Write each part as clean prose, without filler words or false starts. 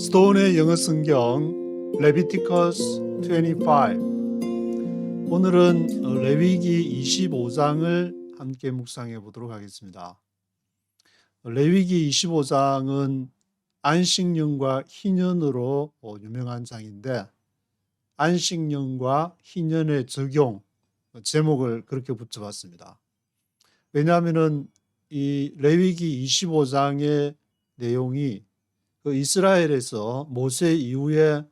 스톤의 영어 성경 레비티커스 25. 오늘은 레위기 25장을 함께 묵상해 보도록 하겠습니다. 레위기 25장은 안식년과 희년으로 유명한 장인데, 안식년과 희년의 적용 제목을 그렇게 붙여봤습니다. 왜냐하면 이 레위기 25장의 내용이 그 이스라엘에서 모세 이후에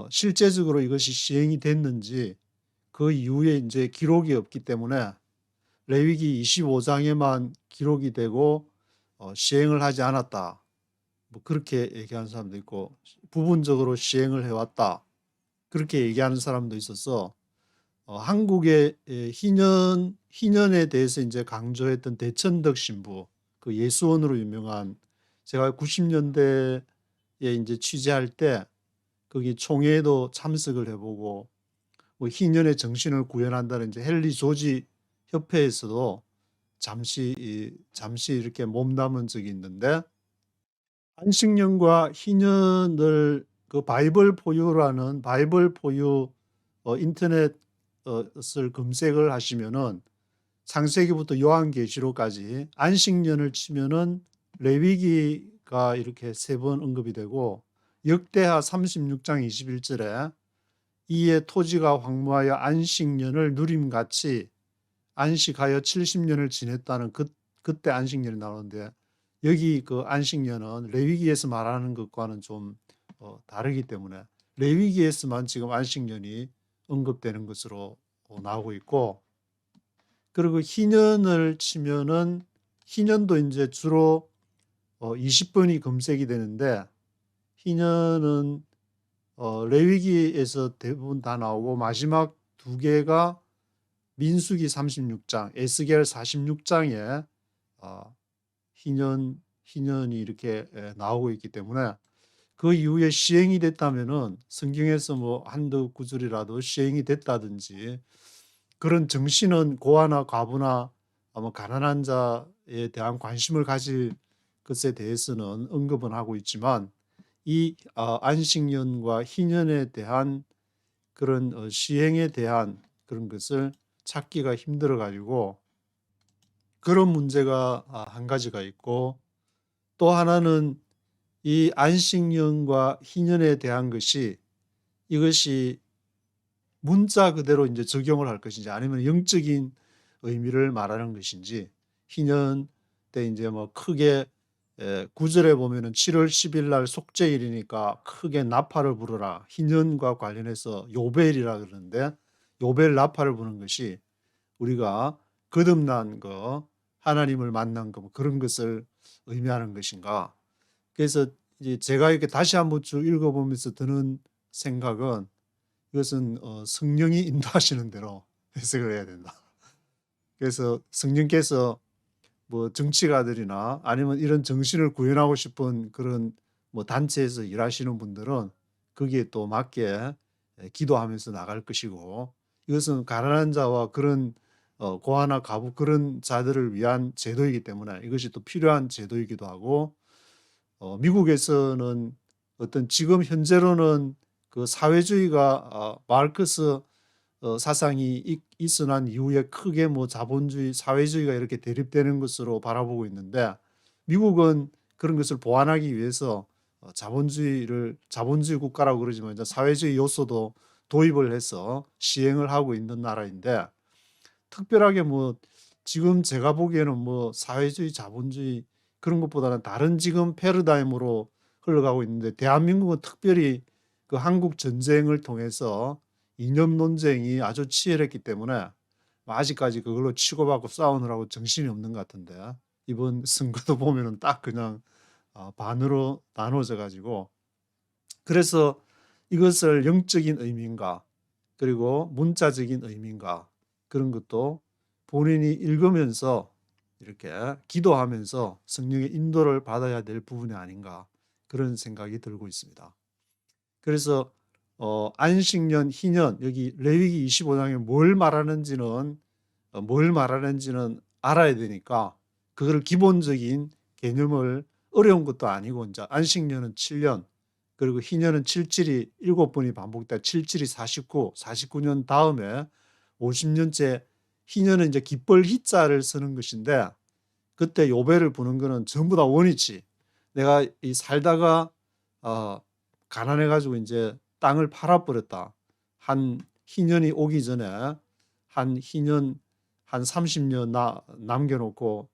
실제적으로 이것이 시행이 됐는지 그 이후에 이제 기록이 없기 때문에 레위기 25장에만 기록이 되고 시행을 하지 않았다, 뭐 그렇게 얘기하는 사람도 있고, 부분적으로 시행을 해왔다, 그렇게 얘기하는 사람도 있어서 한국의 희년에 대해서 이제 강조했던 대천덕 신부, 그 예수원으로 유명한, 제가 90년대에 이제 취재할 때 거기 총회에도 참석을 해보고, 뭐 희년의 정신을 구현한다는 이제 헨리 조지 협회에서도 잠시 이렇게 몸담은 적이 있는데, 안식년과 희년을 그 바이블 포유라는 바이블 포유 인터넷을 검색을 하시면은 창세기부터 요한계시록까지 안식년을 치면은 레위기가 이렇게 3번 언급이 되고, 역대하 36장 21절에 이에 토지가 황무하여 안식년을 누림같이 안식하여 70년을 지냈다는 그때 안식년이 나오는데, 여기 그 안식년은 레위기에서 말하는 것과는 좀 다르기 때문에 레위기에서만 지금 안식년이 언급되는 것으로 나오고 있고, 그리고 희년을 치면은 희년도 이제 주로 20번이 검색이 되는데, 희년은 레위기에서 대부분 다 나오고, 마지막 2개가 민수기 36장, 에스겔 46장에 희년이 이렇게 나오고 있기 때문에, 그 이후에 시행이 됐다면은 성경에서 뭐 한두 구절이라도 시행이 됐다든지, 그런 정신은 고아나 과부나 아마 가난한 자에 대한 관심을 가질 것에 대해서는 언급은 하고 있지만, 이 안식년과 희년에 대한 그런 시행에 대한 그런 것을 찾기가 힘들어 가지고, 그런 문제가 한 가지가 있고, 또 하나는 이 안식년과 희년에 대한 것이, 이것이 문자 그대로 이제 적용을 할 것인지, 아니면 영적인 의미를 말하는 것인지. 희년 때 이제 뭐 크게 9절에 보면은 7월 10일 날 속죄일이니까 크게 나팔을 부르라, 희년과 관련해서 요벨이라 그러는데, 요벨 나팔을 부는 것이 우리가 거듭난 거, 하나님을 만난 거, 뭐 그런 것을 의미하는 것인가. 그래서 이제 제가 이렇게 다시 한번 쭉 읽어보면서 드는 생각은, 이것은 성령이 인도하시는 대로 해석을 해야 된다. 그래서 성령께서 뭐 정치가들이나 아니면 이런 정신을 구현하고 싶은 그런 뭐 단체에서 일하시는 분들은 거기에 또 맞게 기도하면서 나갈 것이고, 이것은 가난한 자와 그런 고아나 과부 그런 자들을 위한 제도이기 때문에 이것이 또 필요한 제도이기도 하고, 미국에서는 어떤 지금 현재로는 그 사회주의가 마르크스 사상이 있어난 이후에 크게 뭐 자본주의, 사회주의가 이렇게 대립되는 것으로 바라보고 있는데, 미국은 그런 것을 보완하기 위해서 자본주의 국가라고 그러지만 이제 사회주의 요소도 도입을 해서 시행을 하고 있는 나라인데, 특별하게 뭐 지금 제가 보기에는 뭐 사회주의, 자본주의 그런 것보다는 다른 지금 패러다임으로 흘러가고 있는데, 대한민국은 특별히 그 한국 전쟁을 통해서 이념 논쟁이 아주 치열했기 때문에 아직까지 그걸로 치고받고 싸우느라고 정신이 없는 것 같은데, 이번 선거도 보면은 딱 그냥 반으로 나눠져 가지고, 그래서 이것을 영적인 의미인가, 그리고 문자적인 의미인가, 그런 것도 본인이 읽으면서 이렇게 기도하면서 성령의 인도를 받아야 될 부분이 아닌가, 그런 생각이 들고 있습니다. 그래서 안식년, 희년, 여기 레위기 25장에 뭘 말하는지는 알아야 되니까, 그걸 기본적인 개념을, 어려운 것도 아니고, 이제 안식년은 7년, 그리고 희년은 7질이 7번이 반복돼 7질이 49, 49년 다음에 50년째 희년은 이제 기쁠 희자를 쓰는 것인데 그때 요배를 부는 거는 전부 다 원이치. 내가 이 살다가 가난해 가지고 이제 땅을 팔아버렸다. 한 희년이 오기 전에 한 희년 한 30년 남겨놓고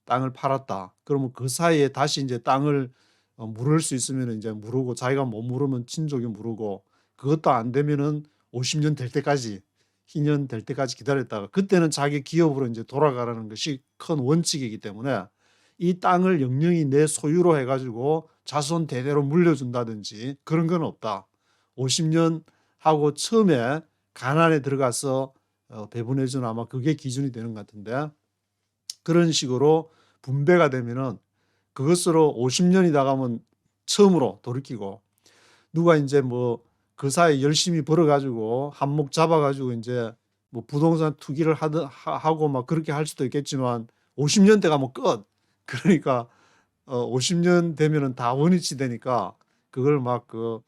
땅을 팔았다. 그러면 그 사이에 다시 이제 땅을 물을 수 있으면 이제 물고 자기가 못 물으면 친족이 물고 그것도 안 되면은 50년 될 때까지 희년 될 때까지 기다렸다가 그때는 자기 기업으로 이제 돌아가라는 것이 큰 원칙이기 때문에 이 땅을 영영이 내 소유로 해가지고 자손 대대로 물려준다든지 그런 건 없다. 50년 하고 처음에 가난에 들어가서 배분해주는 아마 그게 기준이 되는 것 같은데 그런 식으로 분배가 되면은 그것으로 50년이 나가면 처음으로 돌이키고 누가 이제 뭐 그 사이에 열심히 벌어가지고 한몫 잡아가지고 이제 뭐 부동산 투기를 하고 막 그렇게 할 수도 있겠지만 50년 대 가면 끝. 그러니까 50년 되면은 다 원위치 되니까 그걸 막 그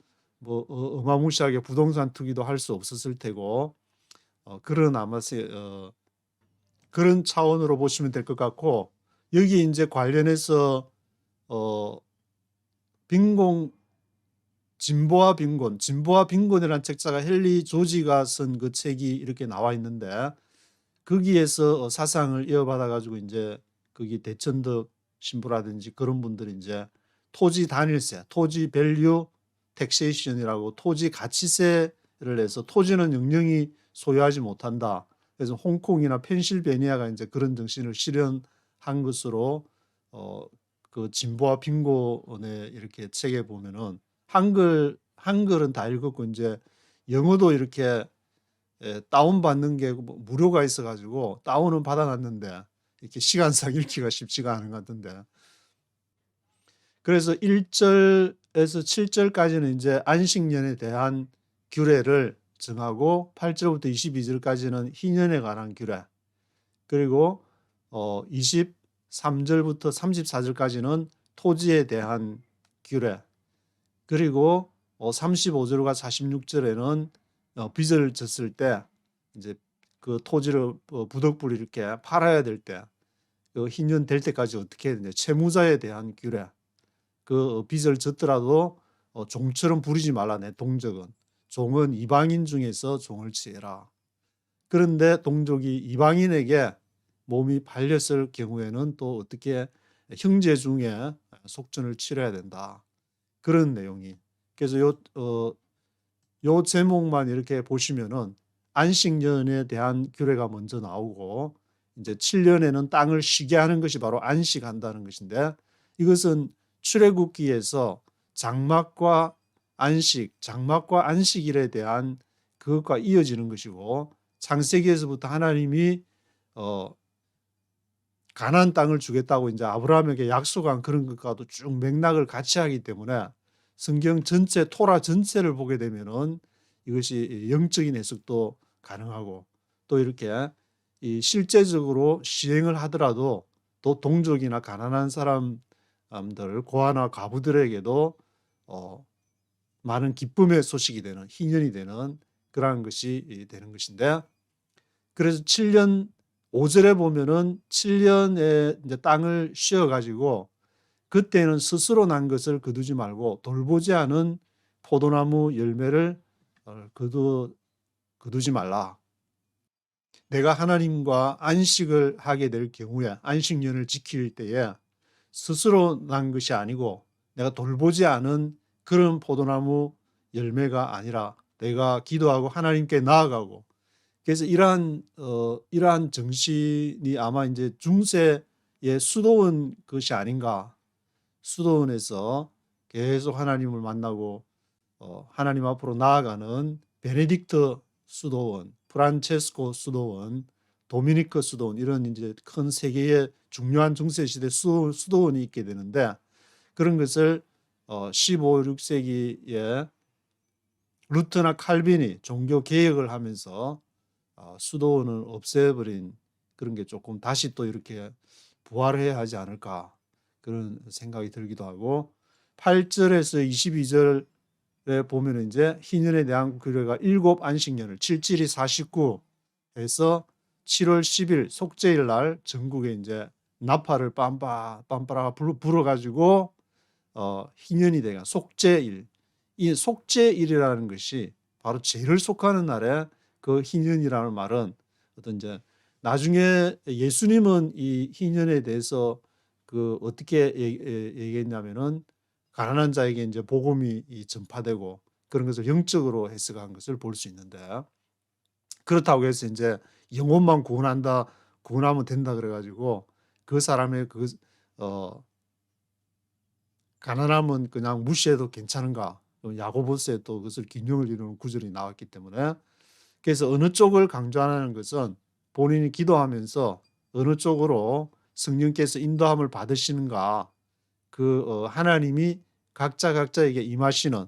뭐 어마무시하게 부동산 투기도 할 수 없었을 테고 그런 아마 그런 차원으로 보시면 될 것 같고 여기 이제 관련해서 어 빈곤 진보와 빈곤이라는 책자가 헨리 조지가 쓴 그 책이 이렇게 나와 있는데 거기에서 사상을 이어받아 가지고 이제 거기 대천덕 신부라든지 그런 분들이 이제 토지 단일세, 토지 밸류 텍세이션이라고 토지 가치세를 해서 토지는 영영이 소유하지 못한다. 그래서 홍콩이나 펜실베니아가 이제 그런 정신을 실현한 것으로 그 진보와 빈곤에 이렇게 책에 보면은 한글은 다 읽었고 이제 영어도 이렇게 다운받는 게 무료가 있어가지고 다운은 받아놨는데 이렇게 시간상 읽기가 쉽지가 않은 것 같은데 그래서 1절에서 7절까지는 이제 안식년에 대한 규례를 정하고 8절부터 22절까지는 희년에 관한 규례 그리고 23절부터 34절까지는 토지에 대한 규례 그리고 35절과 46절에는 빚을 졌을 때 이제 그 토지를 부득불 이렇게 팔아야 될 때 그 희년 될 때까지 어떻게 해야 되냐 채무자에 대한 규례 그 빚을 졌더라도 종처럼 부리지 말라 내 동족은 종은 이방인 중에서 종을 취해라. 그런데 동족이 이방인에게 몸이 팔렸을 경우에는 또 어떻게 형제 중에 속전을 치러야 된다. 그런 내용이. 그래서 요 제목만 이렇게 보시면은 안식년에 대한 규례가 먼저 나오고 이제 7년에는 땅을 쉬게 하는 것이 바로 안식한다는 것인데 이것은 출애굽기에서 장막과 안식일에 대한 그것과 이어지는 것이고 창세기에서부터 하나님이 가나안 땅을 주겠다고 이제 아브라함에게 약속한 그런 것과도 쭉 맥락을 같이 하기 때문에 성경 전체 토라 전체를 보게 되면은 이것이 영적인 해석도 가능하고 또 이렇게 이 실제적으로 시행을 하더라도 또 동족이나 가난한 사람들 고아나 과부들에게도 많은 기쁨의 소식이 되는 희년이 되는 그러한 것이 되는 것인데 그래서 7년 5절에 보면은 7년에 이제 땅을 쉬어 가지고 그때는 스스로 난 것을 거두지 말고 돌보지 않은 포도나무 열매를 거두지 말라. 내가 하나님과 안식을 하게 될 경우에 안식년을 지킬 때에 스스로 난 것이 아니고 내가 돌보지 않은 그런 포도나무 열매가 아니라 내가 기도하고 하나님께 나아가고 그래서 이러한 정신이 아마 이제 중세의 수도원 것이 아닌가. 수도원에서 계속 하나님을 만나고 하나님 앞으로 나아가는 베네딕트 수도원, 프란체스코 수도원, 도미니크 수도원 이런 이제 큰 세계의 중요한 중세 시대 수도원이 있게 되는데 그런 것을 15, 16세기에 루터나 칼빈이 종교 개혁을 하면서 수도원을 없애버린 그런 게 조금 다시 또 이렇게 부활해야 하지 않을까 그런 생각이 들기도 하고 8절에서 22절 보면은 이제 희년에 대한 규례가 7안식년을 7, 7이 49 해서 7월 10일 속죄일 날 전국에 이제 나팔을 빰빠라가 불어가지고 희년이 되가 속죄일. 이 속죄일이라는 것이 바로 죄를 속하는 날에 그 희년이라는 말은 어떤 이제 나중에 예수님은 이 희년에 대해서 그 어떻게 얘기했냐면은 가난한 자에게 이제 복음이 전파되고 그런 것을 영적으로 해석한 것을 볼 수 있는데, 그렇다고 해서 이제 영혼만 구원하면 된다 그래가지고 그 사람의 어, 가난함은 그냥 무시해도 괜찮은가? 야고보서에 또 그것을 긴용을 이루는 구절이 나왔기 때문에, 그래서 어느 쪽을 강조하는 것은 본인이 기도하면서 어느 쪽으로 성령께서 인도함을 받으시는가, 하나님이 각자에게 임하시는,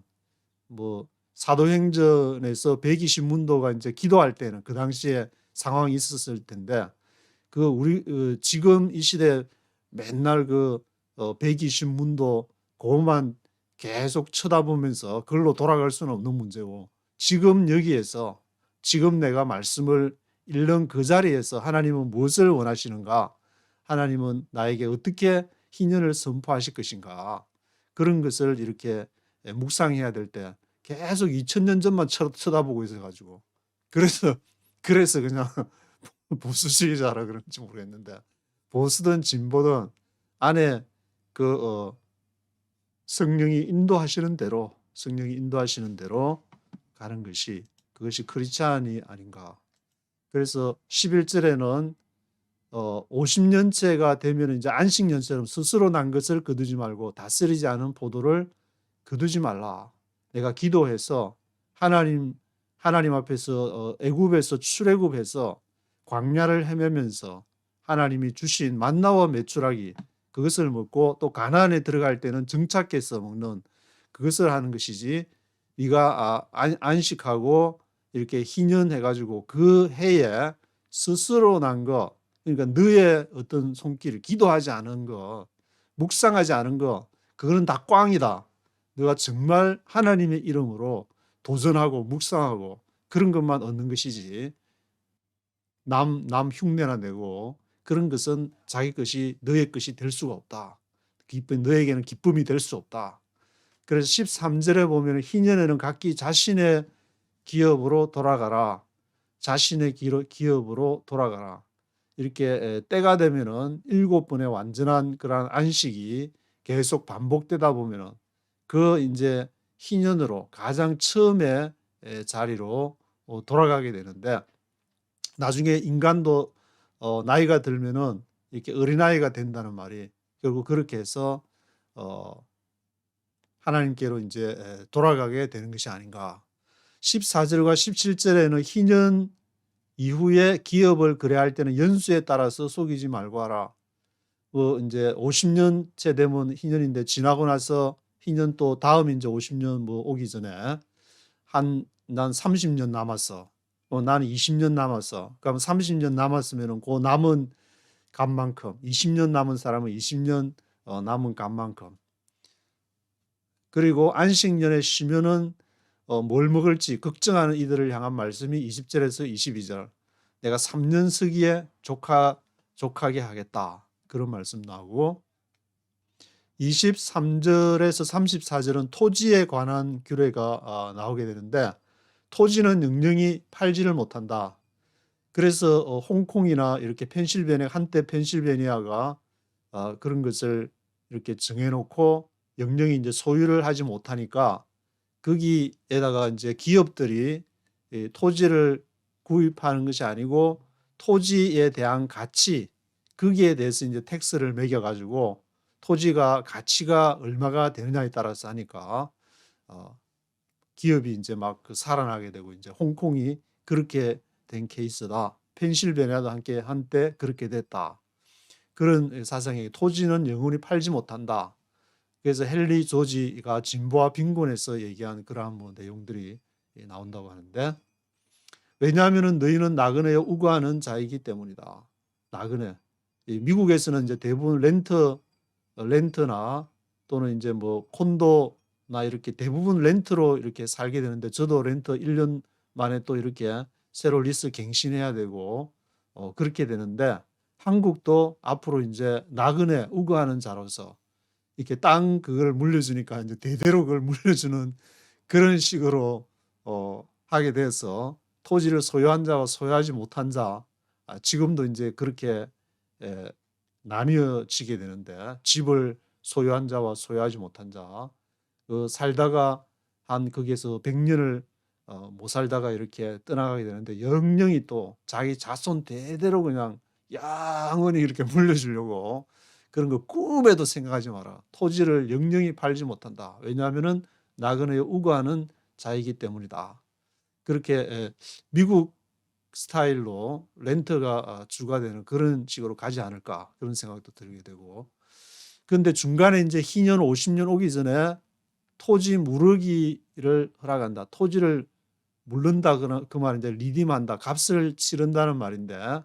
뭐 사도행전에서 120문도가 이제 기도할 때는 그 당시에 상황이 있었을 텐데, 우리 지금 이 시대 맨날 120문도 그것만 계속 쳐다보면서 그걸로 돌아갈 수는 없는 문제고, 지금 여기에서 지금 내가 말씀을 읽는 그 자리에서 하나님은 무엇을 원하시는가, 하나님은 나에게 어떻게 희년을 선포하실 것인가, 그런 것을 이렇게 묵상해야 될 때 계속 2000년 전만 쳐다보고 있어가지고, 그래서 그냥 보수주의자라 그런지 모르겠는데, 보수든 진보든 안에 성령이 인도하시는 대로 가는 것이, 그것이 크리스찬이 아닌가. 그래서 11절에는 50년째가 되면 이제 안식년처럼 스스로 난 것을 거두지 말고 다스리지 않은 포도를 거두지 말라. 내가 기도해서 하나님 앞에서 애굽에서 출애굽해서 광야를 헤매면서 하나님이 주신 만나와 메추라기, 그것을 먹고 또 가나안에 들어갈 때는 정착해서 먹는 그것을 하는 것이지, 네가 안식하고 이렇게 희년해가지고 그 해에 스스로 난 거, 그러니까 너의 어떤 손길, 기도하지 않은 거, 묵상하지 않은 거, 그거는 다 꽝이다. 너가 정말 하나님의 이름으로 도전하고 묵상하고 그런 것만 얻는 것이지, 남 흉내나 내고 그런 것은 자기 것이 너의 것이 될 수가 없다. 너에게는 기쁨이 될 수 없다. 그래서 13절에 보면 희년에는 각기 자신의 기업으로 돌아가라. 자신의 기업으로 돌아가라. 이렇게 때가 되면은 7번의 완전한 그러한 안식이 계속 반복되다 보면은 이제 희년으로 가장 처음에 자리로 돌아가게 되는데, 나중에 인간도 나이가 들면은 이렇게 어린아이가 된다는 말이 결국 그렇게 해서 하나님께로 이제 돌아가게 되는 것이 아닌가. 14절과 17절에는 희년 이후에 기업을 거래할 때는 연수에 따라서 속이지 말고 하라. 이제 50년째 되면 희년인데, 지나고 나서 희년 또 다음 이제 50년 뭐 오기 전에 난 30년 남았어. 나는 20년 남았어. 그럼 30년 남았으면은 그 남은 값만큼, 20년 남은 사람은 20년 남은 값만큼. 그리고 안식년에 쉬면은 뭘 먹을지 걱정하는 이들을 향한 말씀이 20절에서 22절. 내가 3년 서기에 족하게 하겠다. 그런 말씀 나오고, 23절에서 34절은 토지에 관한 규례가 나오게 되는데, 토지는 영영이 팔지를 못한다. 그래서 홍콩이나 이렇게 한때 펜실베니아가 그런 것을 이렇게 정해놓고 영영이 이제 소유를 하지 못하니까, 거기에다가 이제 기업들이 토지를 구입하는 것이 아니고 토지에 대한 가치, 거기에 대해서 이제 텍스를 매겨가지고 토지가 가치가 얼마가 되느냐에 따라서 하니까 기업이 이제 막 살아나게 되고, 이제 홍콩이 그렇게 된 케이스다. 펜실베니아도 함께 한때 그렇게 됐다. 그런 사상에 토지는 영원히 팔지 못한다. 그래서 헨리 조지가 진보와 빈곤에서 얘기한 그러한 뭐 내용들이 나온다고 하는데, 왜냐하면 너희는 나그네여 우고하는 자이기 때문이다. 나그네. 미국에서는 이제 대부분 렌트나 또는 이제 뭐 콘도 이렇게 대부분 렌트로 이렇게 살게 되는데 저도 렌트 1년 만에 또 이렇게 새로 리스 갱신해야 되고 그렇게 되는데 한국도 앞으로 이제 나그네 우거하는 자로서 이렇게 땅 그걸 물려주니까 이제 대대로 그걸 물려주는 그런 식으로 하게 돼서 토지를 소유한 자와 소유하지 못한 자 지금도 이제 그렇게 나뉘어지게 되는데 집을 소유한 자와 소유하지 못한 자 살다가 한 거기에서 100년을 못 살다가 이렇게 떠나가게 되는데 영영이 또 자기 자손 대대로 그냥 영원히 이렇게 물려주려고 그런 거 꿈에도 생각하지 마라. 토지를 영영이 팔지 못한다. 왜냐하면은 나그네에 우거하는 자이기 때문이다. 그렇게 미국 스타일로 렌트가 주가 되는 그런 식으로 가지 않을까 그런 생각도 들게 되고 그런데 중간에 이제 희년 50년 오기 전에 토지 무르기를 허락한다. 토지를 물른다 그 말인데 리딤한다. 값을 치른다는 말인데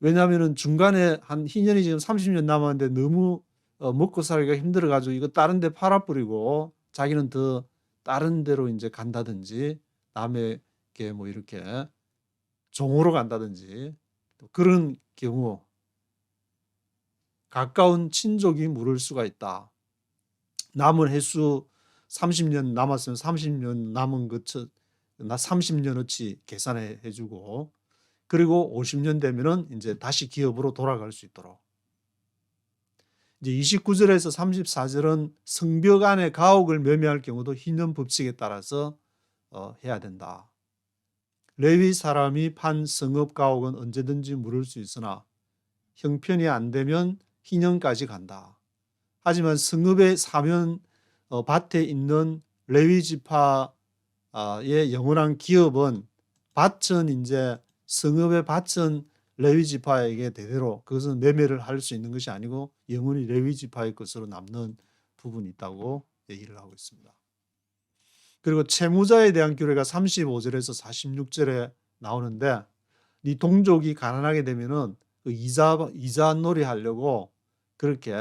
왜냐하면은 중간에 한 희년이 지금 30년 남았는데 너무 먹고 살기가 힘들어 가지고 이거 다른 데 팔아버리고 자기는 더 다른 데로 이제 간다든지 남에게 뭐 이렇게 종으로 간다든지 그런 경우 가까운 친족이 물을 수가 있다. 남은 횟수 30년 남았으면 30년 남은 것 30년어치 계산해 주고 그리고 50년 되면은 이제 다시 기업으로 돌아갈 수 있도록. 이제 29절에서 34절은 성벽 안에 가옥을 매매할 경우도 희년 법칙에 따라서 해야 된다. 레위 사람이 판 성읍 가옥은 언제든지 물을 수 있으나 형편이 안 되면 희년까지 간다. 하지만 성읍의 사면 밭에 있는 레위 지파의 영원한 기업은 밭은 이제 성읍의 밭은 레위 지파에게 대대로 그것은 매매를 할 수 있는 것이 아니고 영원히 레위 지파의 것으로 남는 부분이 있다고 얘기를 하고 있습니다. 그리고 채무자에 대한 규례가 35절에서 46절에 나오는데 네 동족이 가난하게 되면은 그 이자 놀이 하려고 그렇게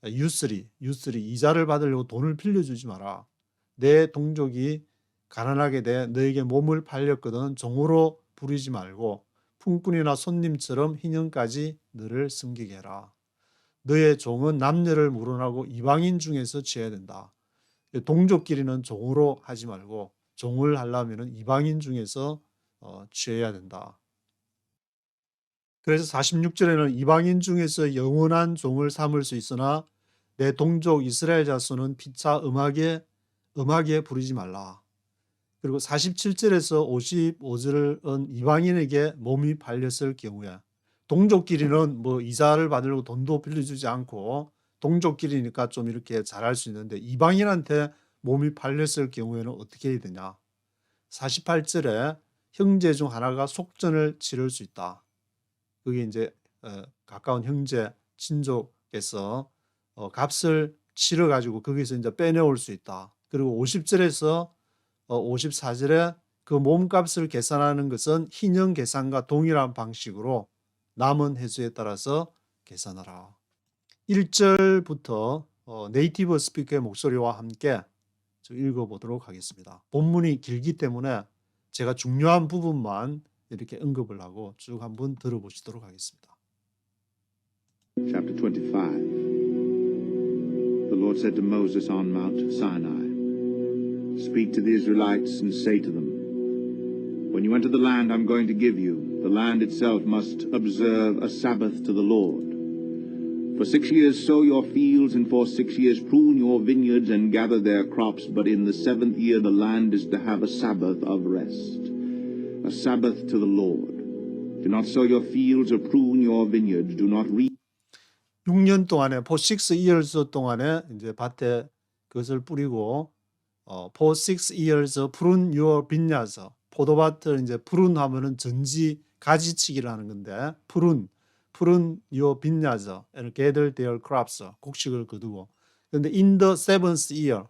유스리 이자를 받으려고 돈을 빌려주지 마라. 내 동족이 가난하게 돼 너에게 몸을 팔렸거든 종으로 부리지 말고 품꾼이나 손님처럼 희년까지 너를 섬기게 해라. 너의 종은 남녀를 물어나고 이방인 중에서 취해야 된다. 동족끼리는 종으로 하지 말고 종을 하려면 이방인 중에서 취해야 된다. 그래서 46절에는 이방인 중에서 영원한 종을 삼을 수 있으나 내 동족 이스라엘 자손은 피차 음하게 부리지 말라. 그리고 47절에서 55절은 이방인에게 몸이 팔렸을 경우에 동족끼리는 뭐 이자를 받으려고 돈도 빌려주지 않고 동족끼리니까 좀 이렇게 잘할 수 있는데 이방인한테 몸이 팔렸을 경우에는 어떻게 해야 되냐. 48절에 형제 중 하나가 속전을 치를 수 있다. 그게 이제 가까운 형제 친족에서 값을 치러 가지고 거기서 이제 빼내올 수 있다. 그리고 50절에서 54절에 그 몸값을 계산하는 것은 희년 계산과 동일한 방식으로 남은 횟수에 따라서 계산하라. 1절부터 네이티브 스피커의 목소리와 함께 읽어보도록 하겠습니다. 본문이 길기 때문에 제가 중요한 부분만 이렇게 언급을 하고 쭉 한번 들어보시도록 하겠습니다. Chapter 25. The Lord said to Moses on Mount Sinai, Speak to the Israelites and say to them, When you enter the land I'm going to give you, the land itself must observe a Sabbath to the Lord. For 6 years sow your fields, and for 6 years prune your vineyards and gather their crops, but in the 7th year the land is to have a Sabbath of rest, a Sabbath to the Lord. Do not sow your fields or prune your vineyards. Do not reap. 6년 동안에 for 6 years 동안에 이제 밭에 그것을 뿌리고 for 6 years prune your vineyards 포도밭을 이제 prune 하면은 전지 가지치기를 하는 건데 prune your vineyards and gather their crops 곡식을 거두고 그런데 in the 7th year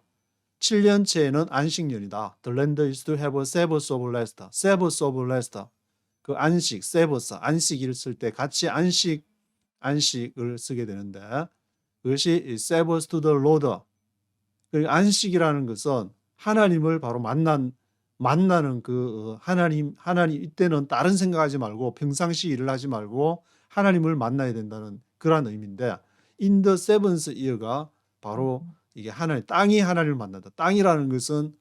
7년째에는 안식년이다. The land is to have a Sabbath of rest. Sabbath of rest. 그 안식, Sabbath, 안식일 쓸 때 같이 안식을 쓰게 되는데 그것이 Sabbath to the Lord. 그러니까 안식이라는 것은 하나님을 바로 만나는 그 하나님 이때는 다른 생각하지 말고 평상시 일을 하지 말고 하나님을 만나야 된다는 그런 의미인데 in the seventh year가 바로 이게 하나님 땅이 하나님을 만난다. 땅이라는 것은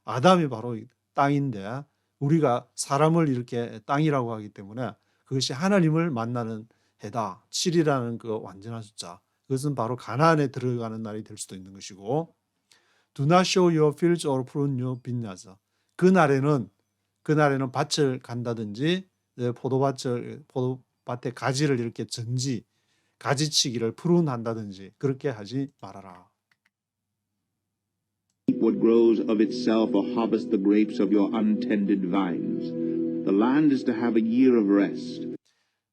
아담이 바로 땅인데 우리가 사람을 이렇게 땅이라고 하기 때문에 그것이 하나님을 만나는 해다. 7이라는 그 완전한 숫자. 그것은 바로 가나안에 들어가는 날이 될 수도 있는 것이고 Do not show your fields or prune your vineyards. 그날에는 밭을 간다든지 포도밭의 가지를 이렇게 가지치기를 푸른한다든지 그렇게 하지 말아라. Keep what grows of itself or harvest the grapes of your untended vines. The land is to have a year of rest.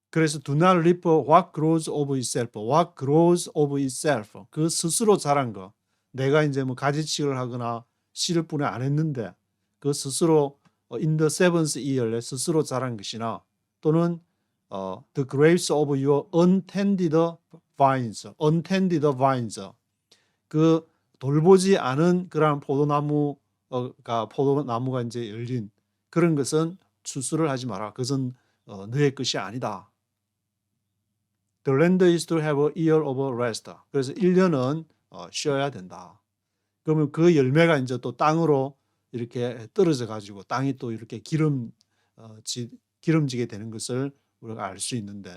그래서 do not reap what grows of itself. What grows of itself. 그 스스로 자란 거. 내가 이제 뭐 가지치기를 하거나 씨를 뿌려 안 했는데 그 스스로 in the seventh year에 스스로 자란 것이나 또는 the grapes of your untended vines. untended vines. 그 돌보지 않은 그러한 포도나무가 이제 열린 그런 것은 추수를 하지 마라. 그것은 너의 것이 아니다. The land is to have a year of rest. 그래서 1년은 쉬어야 된다. 그러면 그 열매가 이제 또 땅으로 이렇게 떨어져 가지고 땅이 또 이렇게 기름지게 되는 것을 우리가 알 수 있는데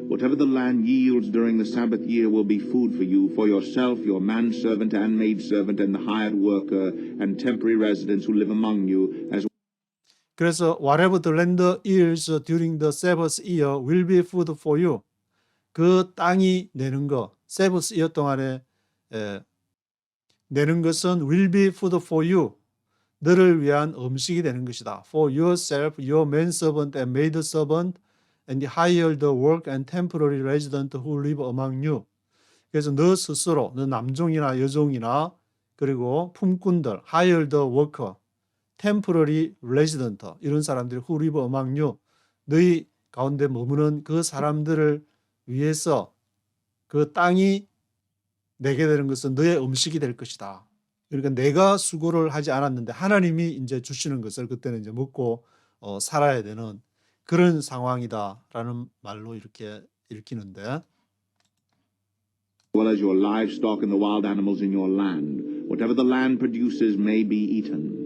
Whatever the land yields during the Sabbath year will be food for you, for yourself, your manservant and maidservant, and the hired worker and temporary residents who live among you, as 그래서 whatever the land yields during the Sabbath year will be food for you. 그 땅이 내는 거, Sabbath year 동안에 내는 것은 will be food for you. 너를 위한 음식이 되는 것이다. For yourself, your manservant and maidservant, and the hired work and temporary resident who live among you. 그래서 너 스스로, 너 남종이나 여종이나 그리고 품꾼들, hired worker, temporary resident 이런 사람들이 who live among you. 너희 가운데 머무는 그 사람들을 위해서 그 땅이 내게 되는 것은 너의 음식이 될 것이다. 그러니까 내가 수고를 하지 않았는데 하나님이 이제 주시는 것을 그때는 이제 먹고 살아야 되는 그런 상황이다라는 말로 이렇게 읽히는데 well as your livestock and the wild animals in your land. Whatever the land produces may be eaten.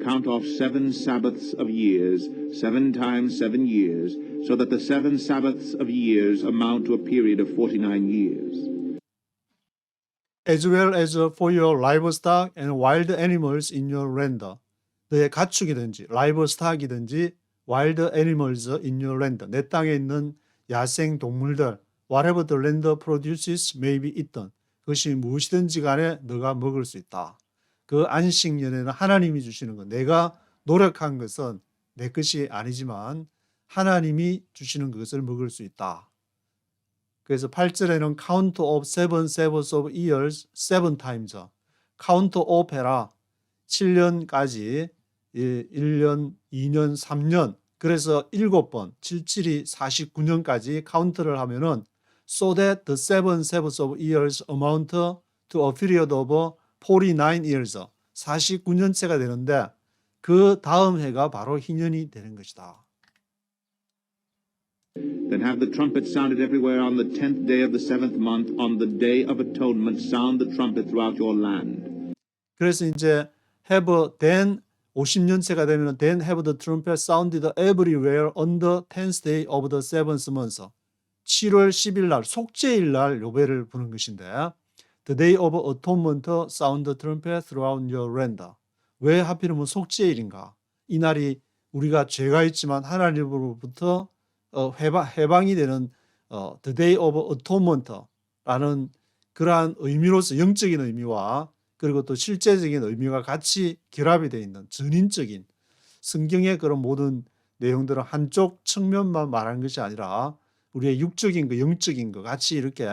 Count off 7 Sabbaths of years, 7 times 7 years, so that the 7 Sabbaths of years amount to a period of 49 years. As well as for your livestock and wild animals in your land. 너의 가축이든지 livestock이든지 wild animals in your land. 내 땅에 있는 야생 동물들 whatever the land produces may be eaten. 그것이 무엇이든지 간에 너가 먹을 수 있다. 그 안식년에는 하나님이 주시는 것. 내가 노력한 것은 내 것이 아니지만 하나님이 주시는 것을 먹을 수 있다. 그래서 8절에는 count of 7 Sabbaths of years 7 times. count of 해라. 7년까지 1년, 2년, 3년 그래서 7번 77이 49년까지 카운트를 하면은 so that the 7 Sabbaths of years amount to a period of 49 years 49년째가 되는데 그 다음 해가 바로 희년이 되는 것이다. Then have the trumpet sounded everywhere on the 10th day of the 7th month. On the day of atonement, sound the trumpet throughout your land. 그래서 이제 have then 50년째가 되면 then have the trumpet sounded everywhere on the 10th day of the 7th month. 7월 10일 날 속죄일 날 요배를 부는 것인데 the day of atonement sound the trumpet throughout your land. 왜 하필이면 속죄일인가? 이 날이 우리가 죄가 있지만 하나님으로부터 해방이 되는 the day of atonement라는 그러한 의미로서 영적인 의미와 그리고 또 실제적인 의미가 같이 결합이 되어 있는 전인적인 성경의 그런 모든 내용들은 한쪽 측면만 말하는 것이 아니라 우리의 육적인 것, 영적인 것 같이 이렇게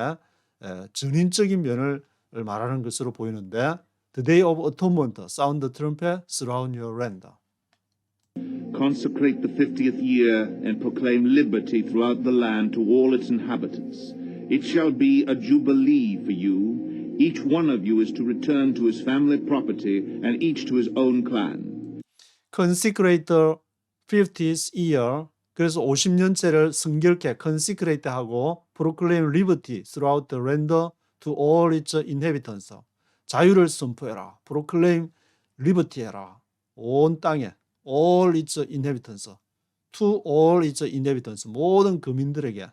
전인적인 면을 말하는 것으로 보이는데 The day of atonement, sound the trumpet throughout your land. Consecrate the 50th year and proclaim liberty throughout the land to all its inhabitants. It shall be a jubilee for you. Each one of you is to return to his family property, and each to his own clan. consecrate the 50th year. 그래서 50년째를 성결케 consecrate 하고 proclaim liberty throughout the land to all its inhabitants. 자유를 선포해라. proclaim liberty 해라. 온 땅에 all its inhabitants. to all its inhabitants. 모든 거민들에게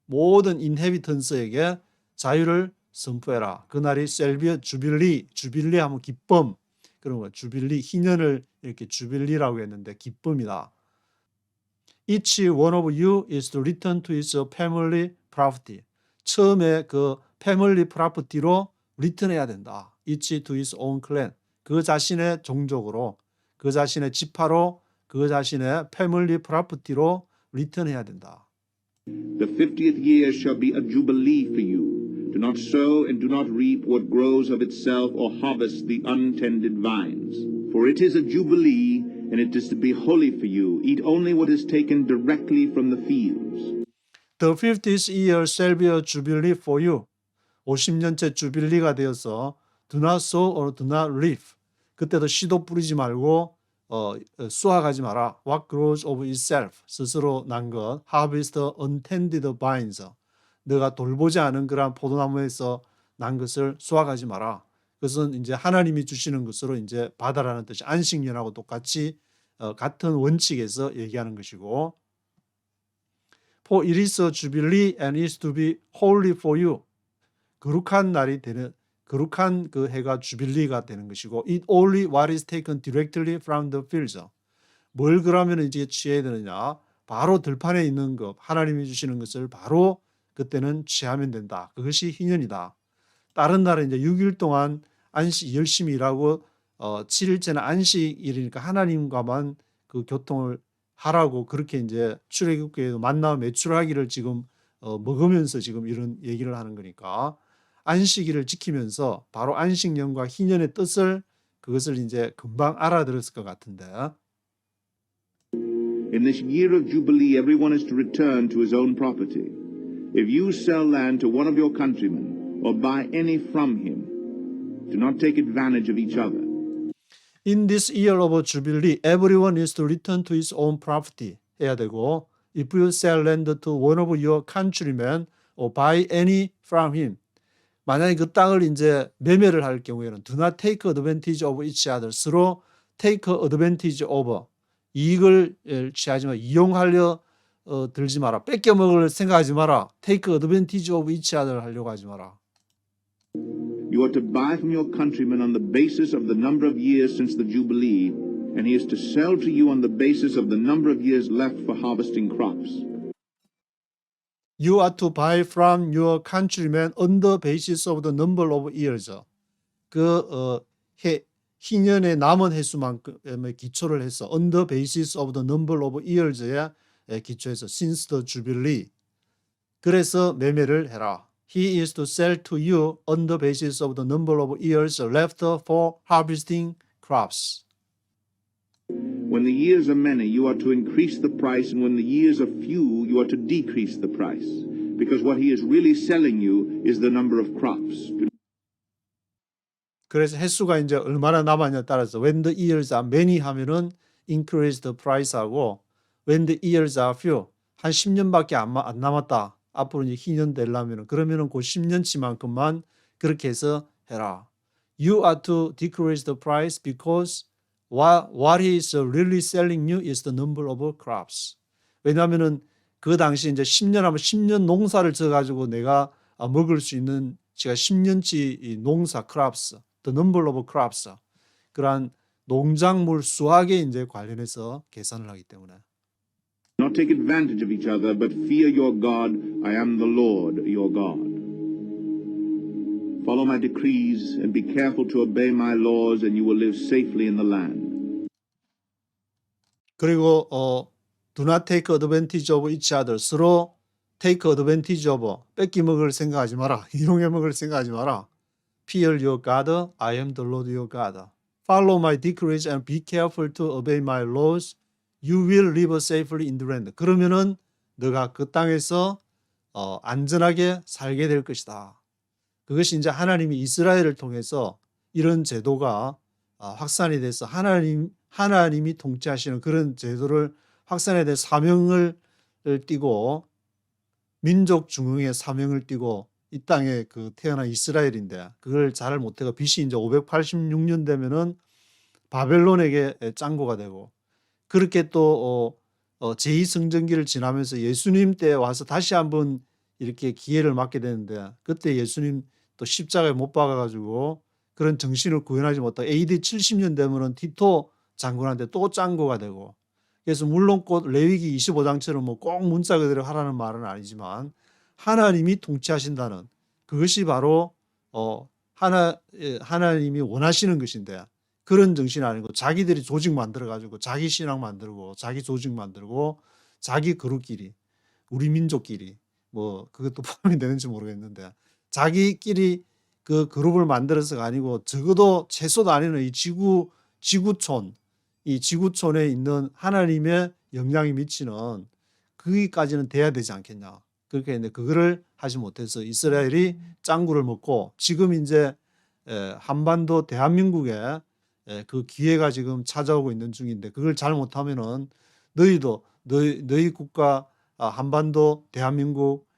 모든 inhabitants에게 자유를 선포해라. 그날이 셀비어 주빌리, 주빌리 하면 기쁨. 그런 거 주빌리, 희년을 이렇게 주빌리라고 했는데 기쁨이다. Each one of you is to return to his family property. 처음에 그 family property로 return해야 된다. Each to his own clan. 그 자신의 종족으로, 그 자신의 지파로, 그 자신의 family property로 return해야 된다. The 50th year shall be a jubilee for you. Do not sow and do not reap what grows of itself or harvest the untended vines. For it is a jubilee, and it is to be holy for you. Eat only what is taken directly from the fields. The 50th year shall be a jubilee for you. 50년째 주빌리가 되어서 do not sow or do not reap. 그때도 씨도 뿌리지 말고 수확하지 마라. What grows of itself. 스스로 난 것. Harvest untended vines. 너가 돌보지 않은 그러한 포도나무에서 난 것을 수확하지 마라. 그것은 이제 하나님이 주시는 것으로 이제 받아라는 뜻이 안식년하고 똑같이 같은 원칙에서 얘기하는 것이고 For it is a jubilee and is to be holy for you. 거룩한 날이 되는 거룩한 그 해가 주빌리가 되는 것이고 It only what is taken directly from the fields. 뭘 그러면 이제 취해야 되느냐? 바로 들판에 있는 것, 하나님이 주시는 것을 바로 그때는 취하면 된다. 그것이 희년이다. 다른 날은 이제 6일 동안 안식 열심히 일하고 7일째는 안식일이니까 하나님과만 그 교통을 하라고 그렇게 이제 출애굽기에도 만나 매출하기를 지금 먹으면서 지금 이런 얘기를 하는 거니까 안식일을 지키면서 바로 안식년과 희년의 뜻을 그것을 이제 금방 알아들었을 것 같은데. In this year of Jubilee, everyone is to return to his own property. If you sell land to one of your countrymen or buy any from him, do not take advantage of each other. In this year of Jubilee, everyone is to return to his own property 해야 되고 If you sell land to one of your countrymen or buy any from him 만약에 그 땅을 이제 매매를 할 경우에는 do not take advantage of each other 서로 take advantage of 이익을 취하지 마 이용하려 들지 마라 뺏겨 먹을 생각하지 마라 take advantage of each other 하려고 하지 마라. You are to buy from your countryman on the basis of the number of years since the Jubilee, and he is to sell to you on the basis of the number of years left for harvesting crops. You are to buy from your countrymen on the basis of the number of years. 그 희년의 남은 횟수만큼에 기초를 해서 on the basis of the number of years에 기초해서 since the Jubilee. 그래서 매매를 해라. He is to sell to you on the basis of the number of years left for harvesting crops. When the years are many, you are to increase the price, and when the years are few, you are to decrease the price, because what he is really selling you is the number of crops. 그래서 횟수가 이제 얼마나 남았냐에 따라서 when the years are many 하면은 increase the price 하고 when the years are few 한 10년밖에 안 남았다. 앞으로 이제 희년 되려면은 그러면은 그 10년치만큼만 그렇게 해서 해라. You are to decrease the price because what he is really selling you is the number of crops. 왜냐하면은 그 당시 이제 10년 하면 10년 농사를 져가지고 내가 먹을 수 있는 제가 10년치 농사 crops, the number of crops 그러한 농작물 수확에 이제 관련해서 계산을 하기 때문에. Not take advantage of each other, but fear your God. I am the Lord your God. Follow my decrees and be careful to obey my laws, and you will live safely in the land. 그리고 do not take advantage of each other. 서로 take advantage of 뺏기 먹을 생각하지 마라. 이용해 먹을 생각하지 마라. Fear your God. I am the Lord your God. Follow my decrees and be careful to obey my laws. You will live safely in the land. 그러면은 너가 그 땅에서 안전하게 살게 될 것이다. 그것이 이제 하나님이 이스라엘을 통해서 이런 제도가 확산이 돼서 하나님이 통치하시는 그런 제도를 확산에 대해 사명을 띠고 민족 중흥의 사명을 띠고 이 땅에 그 태어난 이스라엘인데 그걸 잘 못해가 BC 이제 586년 되면은 바벨론에게 짱고가 되고 그렇게 또 제2성전기를 지나면서 예수님 때 와서 다시 한번 이렇게 기회를 맞게 되는데 그때 예수님 또 십자가에 못 박아가지고 그런 정신을 구현하지 못하고 AD 70년 되면은 티토 장군한테 또 짱고가 되고 그래서 물론 곧 레위기 25장처럼 뭐 꼭 문자 그대로 하라는 말은 아니지만 하나님이 통치하신다는 그것이 바로 하나님이 원하시는 것인데 그런 정신이 아니고 자기들이 조직 만들어가지고 자기 신앙 만들고 자기 조직 만들고 자기 그룹끼리 우리 민족끼리 뭐 그것도 포함이 되는지 모르겠는데 자기끼리 그 그룹을 만들어서가 아니고 적어도 최소도 아니는 이 지구촌 이 지구촌에 있는 하나님의 영향이 미치는 거기까지는 돼야 되지 않겠냐. 그렇게 했는데 그거를 하지 못해서 이스라엘이 짱구를 먹고 지금 이제 한반도 대한민국에 그 기회가 지금 찾아오고 있는 중인데 그걸 잘못하면은 너희도 너희 국가 한반도 대한민국